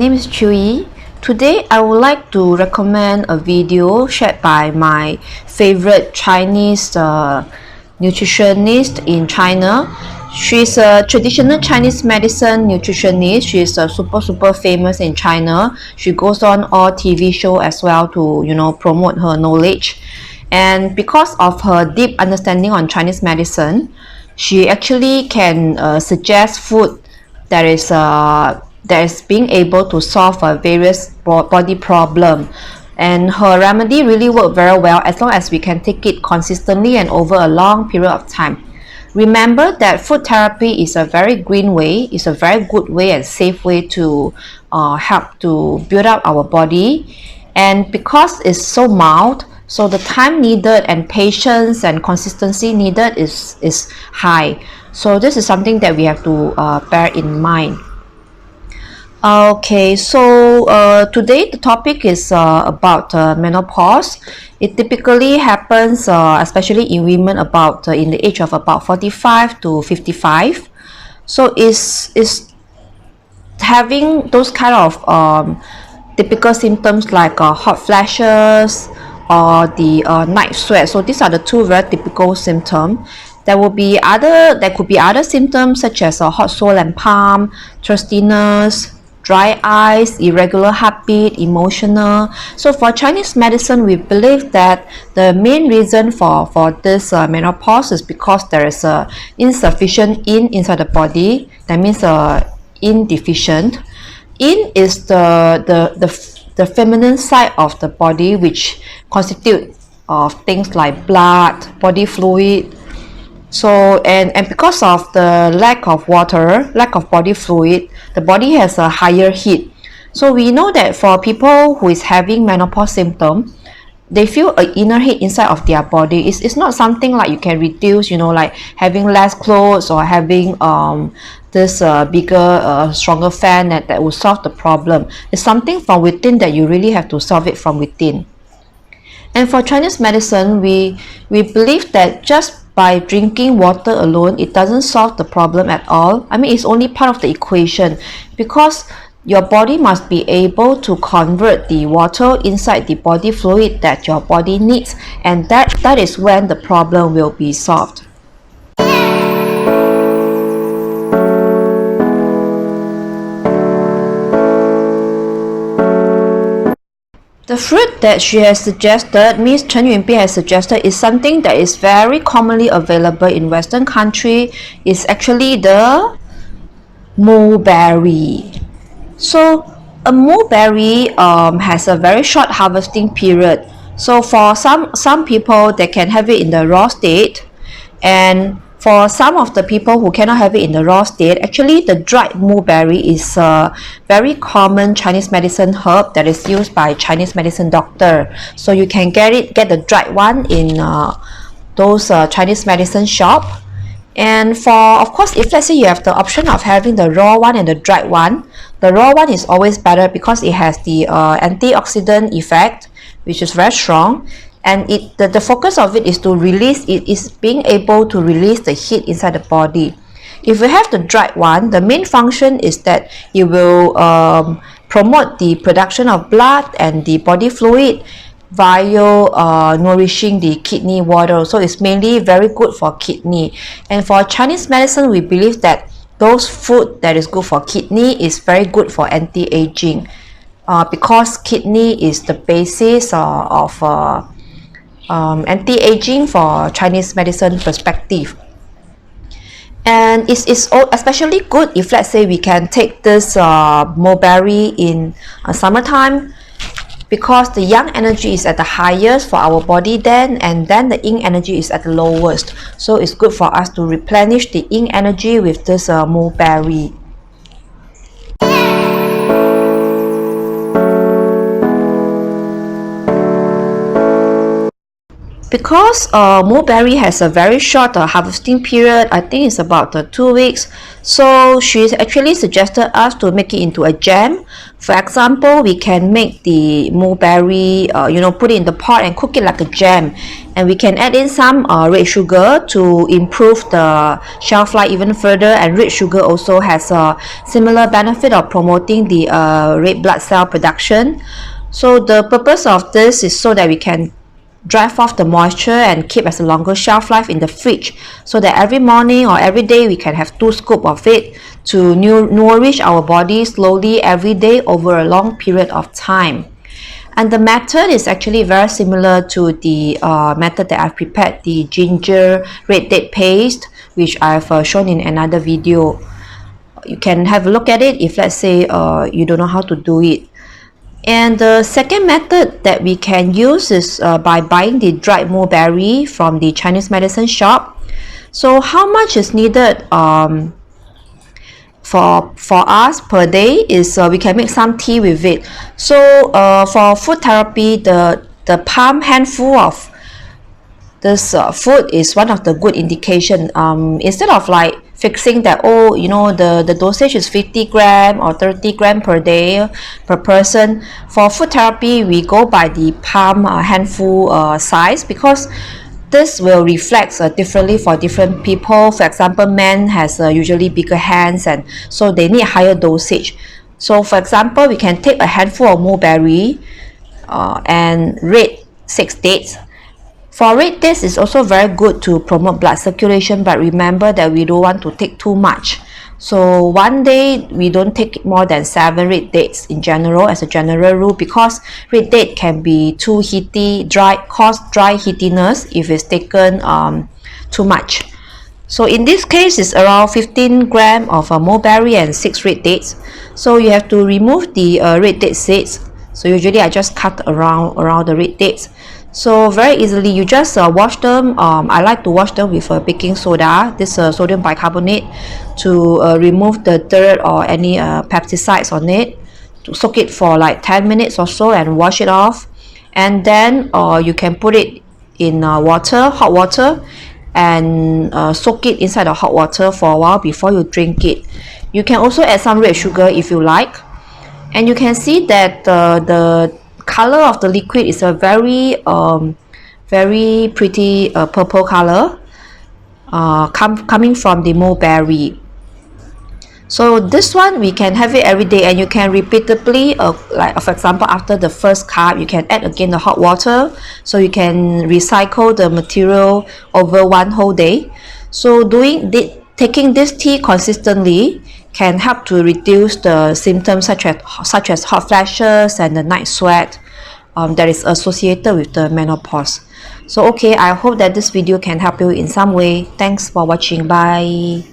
name is Chewy. Today I would like to recommend a video shared by my favorite Chinese nutritionist in China. She's a traditional Chinese medicine nutritionist. She's super famous in China. She goes on all TV show as well to promote her knowledge. And because of her deep understanding on Chinese medicine, she actually can suggest food that is being able to solve various body problem, and her remedy really work very well as long as we can take it consistently and over a long period of time. Remember that food therapy is a very green way, is a very good way and safe way to help to build up our body. And because it's so mild, so the time needed and patience and consistency needed is high. So this is something that we have to bear in mind. Okay, so today the topic is about menopause. It typically happens, especially in women, about in the age of about 45 to 55. So is having those kind of typical symptoms like hot flashes or the night sweat. So these are the two very typical symptoms. There could be other symptoms such as hot swollen palm, thirstiness, dry eyes, irregular heartbeat, emotional. So for Chinese medicine, we believe that the main reason for this menopause is because there is a insufficient yin inside the body. That means deficient. Yin is the feminine side of the body, which constitute of things like blood, body fluid. So and because of the lack of water, lack of body fluid, the body has a higher heat. So we know that for people who is having menopause symptom, they feel an inner heat inside of their body. It's not something like you can reduce, like having less clothes or having this bigger stronger fan that will solve the problem. It's something from within that you really have to solve it from within. And for Chinese medicine, we believe that just by drinking water alone, it doesn't solve the problem at all. I mean, it's only part of the equation, because your body must be able to convert the water inside the body fluid that your body needs, and that is when the problem will be solved. The fruit that she has suggested, Miss Chen Yun has suggested, is something that is very commonly available in Western country. Is actually the mulberry. So a mulberry has a very short harvesting period. So for some people, they can have it in the raw state, and for some of the people who cannot have it in the raw state, actually the dried mulberry is a very common Chinese medicine herb that is used by Chinese medicine doctor. So you can get the dried one in those Chinese medicine shop. And of course, if let's say you have the option of having the raw one and the dried one, the raw one is always better because it has the antioxidant effect, which is very strong. And the focus of it is to release, it is being able to release the heat inside the body. If you have the dried one, the main function is that it will promote the production of blood and the body fluid via nourishing the kidney water. So it's mainly very good for kidney. And for Chinese medicine, we believe that those food that is good for kidney is very good for anti-aging, because kidney is the basis of anti-aging for Chinese medicine perspective. And it's especially good if let's say we can take this mulberry in summertime, because the yang energy is at the highest for our body then, and then the yin energy is at the lowest. So it's good for us to replenish the yin energy with this mulberry. Because mulberry has a very short harvesting period, I think it's about 2 weeks. So she's actually suggested us to make it into a jam. For example, we can make the mulberry, put it in the pot and cook it like a jam. And we can add in some red sugar to improve the shelf life even further. And red sugar also has a similar benefit of promoting the red blood cell production. So the purpose of this is so that we can drive off the moisture and keep as a longer shelf life in the fridge, so that every morning or every day we can have 2 scoops of it to nourish our body slowly every day over a long period of time. And the method is actually very similar to the method that I've prepared, the ginger red date paste, which I've shown in another video. You can have a look at it if let's say you don't know how to do it. And the second method that we can use is by buying the dried mulberry from the Chinese medicine shop. So how much is needed for us per day is we can make some tea with it. So for food therapy, the palm handful of this food is one of the good indication. Instead of like fixing that, oh, the dosage is 50 gram or 30 gram per day per person, for food therapy we go by the palm handful size, because this will reflect differently for different people. For example, men has usually bigger hands, and so they need higher dosage. So for example, we can take a handful of mulberry and red 6 dates. For red dates, it's also very good to promote blood circulation, but remember that we don't want to take too much. So one day we don't take more than 7 red dates in general, as a general rule, because red date can be too heaty, cause dry heatiness if it's taken too much. So in this case, it's around 15 gram of mulberry and 6 red dates. So you have to remove the red date seeds. So usually I just cut around the red dates. So very easily, you just wash them. I like to wash them with baking soda, this sodium bicarbonate, to remove the dirt or any pesticides on it. To soak it for like 10 minutes or so and wash it off. And then you can put it in hot water, and soak it inside the hot water for a while before you drink it. You can also add some red sugar if you like. And you can see that the color of the liquid is a very pretty purple color coming from the mulberry. So this one we can have it every day, and you can repeatedly like for example, after the first cup you can add again the hot water, so you can recycle the material over one whole day. So taking this tea consistently can help to reduce the symptoms such as hot flashes and the night sweat that is associated with the menopause. So okay, I hope that this video can help you in some way. Thanks for watching. Bye.